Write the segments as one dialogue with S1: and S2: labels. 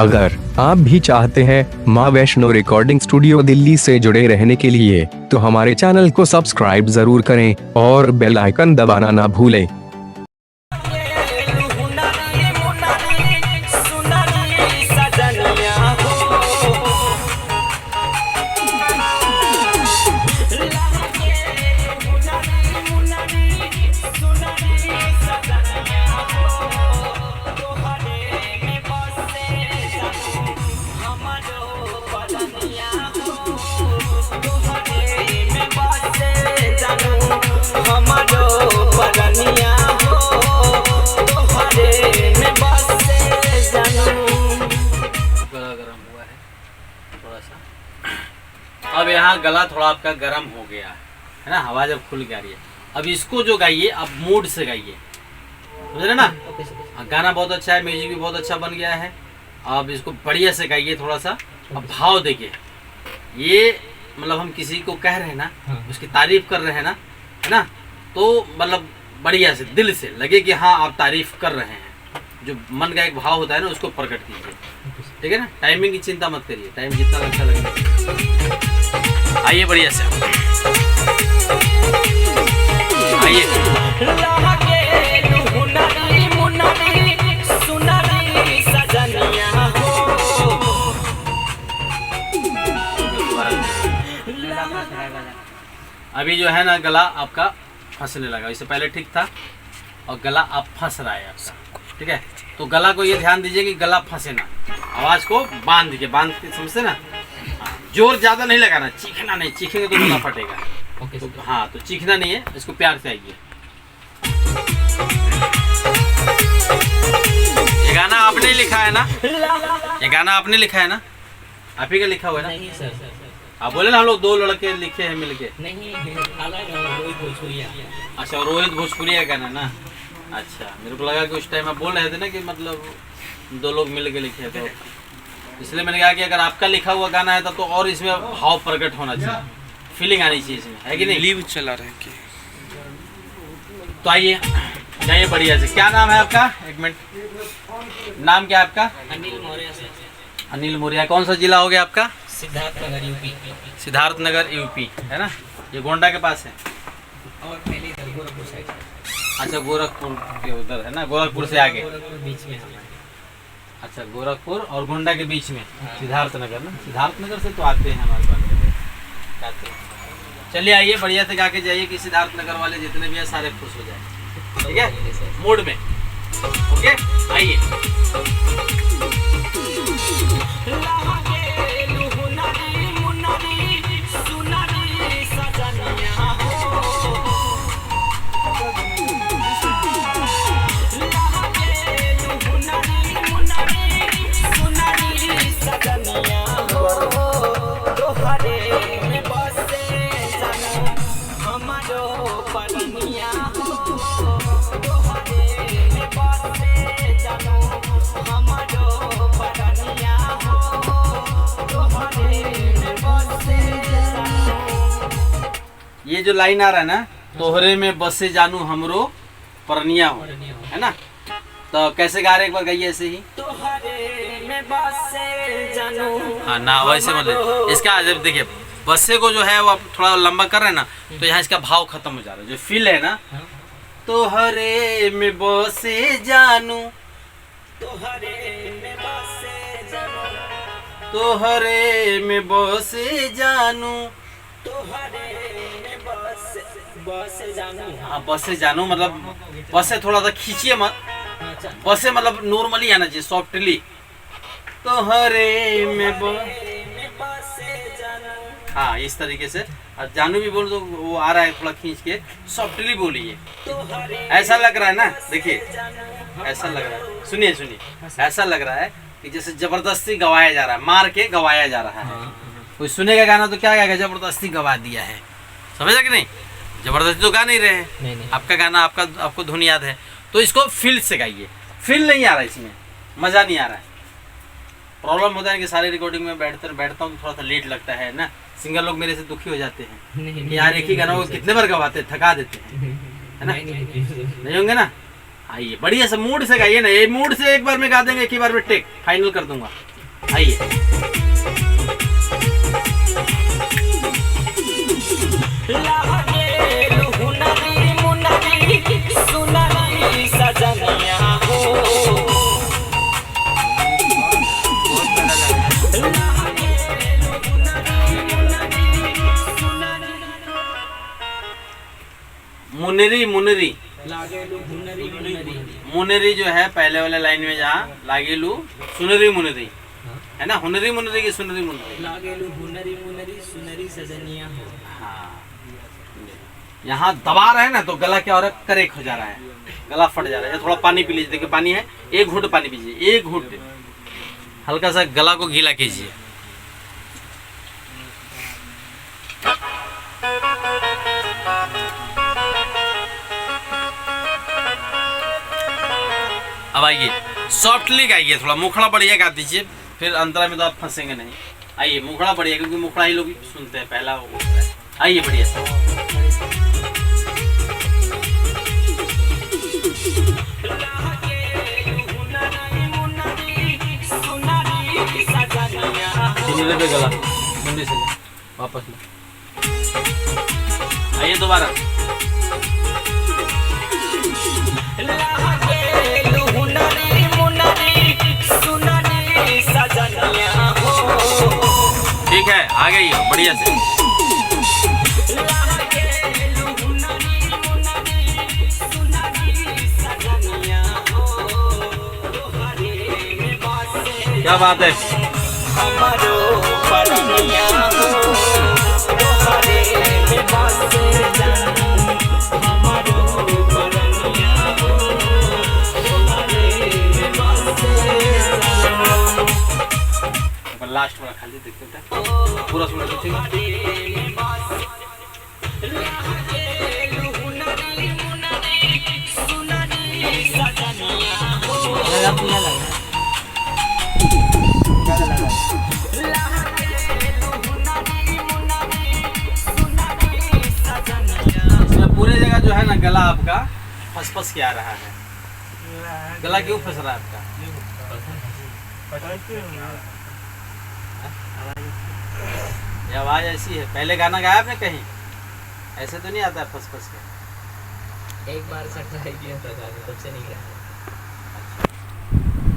S1: अगर आप भी चाहते हैं माँ वैष्णो रिकॉर्डिंग स्टूडियो दिल्ली से जुड़े रहने के लिए, तो हमारे चैनल को सब्सक्राइब जरूर करें और बेल आइकन दबाना ना भूलें।
S2: अब यहाँ गला थोड़ा आपका गर्म हो गया है ना, हवा जब खुल के आ रही है। अब इसको जो गाइए अब मूड से गाइए, समझ रहे ना। गाना बहुत अच्छा है, म्यूजिक भी बहुत अच्छा बन गया है। अब इसको बढ़िया से गाइए थोड़ा सा। अब भाव देखिए, ये मतलब हम किसी को कह रहे हैं ना, उसकी तारीफ कर रहे हैं ना, है ना, तो मतलब बढ़िया से दिल से लगे कि हाँ आप तारीफ कर रहे हैं। जो मन का एक भाव होता है ना, उसको प्रकट कीजिए, ठीक है ना। टाइमिंग की चिंता मत करिए, टाइम जितना अच्छा लगे। आइए बढ़िया से आइए। अभी जो है ना गला आपका फंसने लगा, इससे पहले ठीक था और गला अब फंस रहा है आपका, ठीक है। तो गला को ये ध्यान दीजिए कि गला फंसे ना, आवाज को बांध दीजिए, बांध के समझते ना। जोर ज्यादा नहीं लगाना, चीखना नहीं, चीखेंगे तो गला फटेगा। तो हाँ, तो चीखना नहीं है, इसको प्यार से आइए। ये गाना आपने लिखा है ना, ये गाना आपने लिखा है ना, आप ही का लिखा हुआ है ना।
S3: नहीं सर,
S2: आप बोले ना हम लोग दो लड़के लिखे हैं मिलके।
S3: नहीं रोहित भोजपुरिया।
S2: अच्छा, रोहित भोजपुरिया गाना ना। अच्छा, मेरे को लगा कि उस टाइम आप बोल रहे थे ना कि मतलब दो लोग मिल के लिखे, तो इसलिए मैंने कहा कि अगर आपका लिखा हुआ गाना है तो और इसमें भाव प्रकट होना चाहिए, फीलिंग आनी चाहिए इसमें, है कि नहीं।
S4: लीव चला रहे हैं कि
S2: तो आइए जाइए बढ़िया से। क्या नाम है आपका? एक मिनट, नाम क्या है आपका?
S3: अनिल मौर्य से।
S2: अनिल मौर्य। कौन सा जिला हो गया आपका?
S3: सिद्धार्थनगर यूपी।
S2: सिद्धार्थनगर यूपी, है ना। ये गोंडा के पास है
S3: और पहले इधर गोरखपुर साइड।
S2: अच्छा, गोरखपुर के उधर है ना, गोरखपुर से आगे।
S3: गोरखपुर बीच में है।
S2: अच्छा, गोरखपुर और गोंडा के बीच में सिद्धार्थनगर ना। सिद्धार्थनगर से तो आते हैं हमारे पास, चलिए आइए बढ़िया से गा के जाइए कि सिद्धार्थनगर वाले जितने भी हैं सारे खुश हो जाए, ठीक है, मूड में। ओके, आइए। ये जो लाइन आ रहा है ना, तोहरे में बसे जानू हमरो परनिया हो, है ना। तो कैसे गा रहे, एक बार गाइए ऐसे ही। तोहरे में बसे जानू, हाँ ना वैसे मतलब इसका जब देखिए बसे को जो है वो आप थोड़ा लंबा कर रहे हैं ना, तो यहाँ इसका भाव खत्म हो जा रहा है, जो फील है ना। तोहरे में बसे जानू, तोहरे में बसे जानू, तोहरे में बसे जानू, बसे जानू। हाँ, बसे जानू मतलब बसे थोड़ा सा खींचिए मत, बसे मतलब नॉर्मली आना चाहिए, सॉफ्टली। तोहरे में बसे जानू, हाँ इस तरीके से। और जानू भी बोल तो वो आ रहा है, थोड़ा खींच के सॉफ्टली बोलिए। ऐसा लग रहा है ना, देखिए ऐसा लग रहा है, सुनिए सुनिए, ऐसा लग रहा है कि जैसे जबरदस्ती गवाया जा रहा है, मार के गवाया जा रहा है। कोई सुनेगा गाना तो क्या कहेगा, जबरदस्ती गवा दिया है, समझा कि नहीं। जबरदस्ती तो गा नहीं रहे हैं,
S3: नहीं।
S2: आपका गाना आपको धुन याद है, तो इसको फील से गाइए। फील नहीं आ रहा है इसमें, मज़ा नहीं आ रहा है। प्रॉब्लम होता है कि सारी रिकॉर्डिंग में बैठता हूँ तो थोड़ा सा लेट लगता है ना, सिंगर लोग मेरे से दुखी हो जाते हैं कि यार एक ही गाना को कितने बार गवाते हैं, थका देते हैं, है ना। नहीं होंगे ना। आइए बढ़िया से मूड से गाइए ना, ये मूड से एक बार में गा देंगे, एक ही बार में टेक फाइनल कर दूंगा। आइए। मुनरी मुनरी मुनरी जो है पहले वाले लाइन में जहाँ लागेलू सुनरी मुनरी है ना, हुनरी मुनरी की सुनरी मुनरी।
S3: लागेलू हुनरी मुनरी सुनरी सजनिया हो।
S2: हाँ, यहाँ दबा रहे हैं ना तो गला क्या हो रहा है, करेक हो जा रहा है, गला फट जा रहा है। थोड़ा पानी पी लीजिए, देखिए पानी है, एक घूंट पानी पीजिए, एक घूंट, हल्का सा गला को गीला कीजिए। अब आइए, सॉफ्टली गाइए, थोड़ा मुखड़ा बढ़िया गा दीजिए, फिर अंतरा में तो आप फंसेंगे नहीं। आइए मुखड़ा बढ़िया, क्योंकि मुखड़ा ही लोग सुनते हैं पहला वो। आइए बढ़िया से। सुनने पे गला मुंडी से वापस ले। आइए दोबारा। ठीक है, आ गई हो बढ़िया से। क्या बात है। लास्ट वाला खाली देखते हैं पूरा सुन सकते हैं। पूरे जगह जो है ना गला आपका फंस के आ रहा है। गला क्यों फंस रहा है आपका? ये आवाज ऐसी है। पहले गाना गाया आपने कहीं? ऐसे तो नहीं आता है फंस के।
S3: एक बार से ट्राई किया था गाने, तब से नहीं गाया।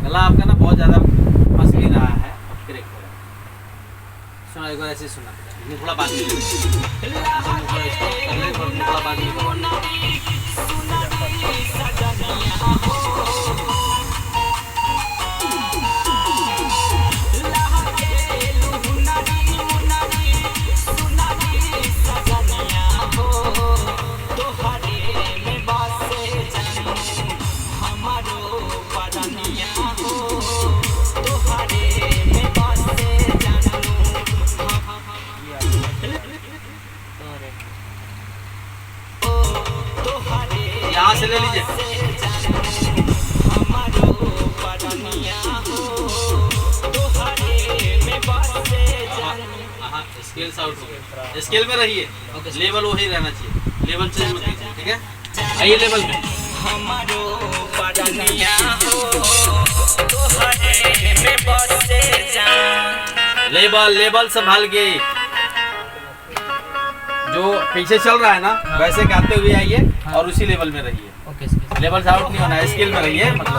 S2: गला आपका ना बहुत ज्यादा फंस भी रहा है, अब क्रेक हो रहा है। सुना एक बार ऐसे सुना, थोड़ा बात यहाँ से ले लीजिए। स्केल आउट हो गया, स्केल में रहिए, लेवल वही रहना चाहिए, लेवल चेंज मत कीजिए, ठीक है। आइए लेवल पे। लेवल संभाल के, जो पीछे चल रहा है ना वैसे गाते हुए आइए और उसी लेवल में रहिए।
S3: ओके,
S2: लेवल से आउट नहीं होना है, स्केल में रहिए। मतलब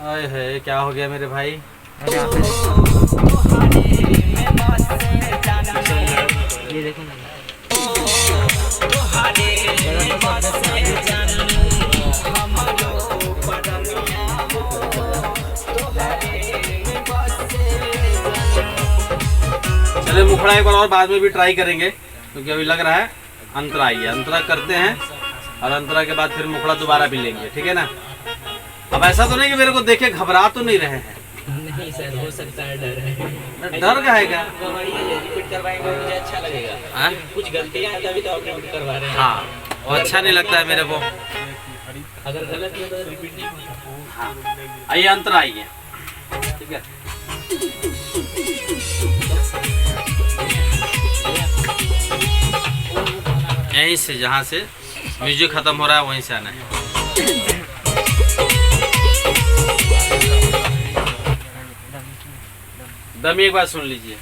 S2: आए है, क्या हो गया मेरे भाई?
S3: ये देखो ना,
S2: चलिए मुखड़ा एक बार और बाद में भी ट्राई करेंगे, क्योंकि अभी लग रहा है अंतरा आइए, अंतरा करते हैं और अंतरा के बाद फिर मुखड़ा दोबारा भी लेंगे, ठीक है ना। अब ऐसा तो नहीं कि मेरे को देखे घबरा तो नहीं रहे हैं?
S3: नहीं सर, हो सकता है डर है।
S2: डर का है क्या?
S3: रिपीट करवाएंगे मुझे अच्छा लगेगा।
S2: हाँ?
S3: कुछ गलतियां हैं तभी तो आप रिपीट करवा रहे हैं।
S2: हाँ, वो अच्छा नहीं लगता है मेरे को।
S3: अगर गलत है तो रिपीट नहीं होगा।
S2: हाँ, आइए अंतरा आइए, ठीक है। यहीं से, जहाँ से म्यूजिक खत्म हो रहा है वहीं से आना है। दम एक बार सुन लीजिए।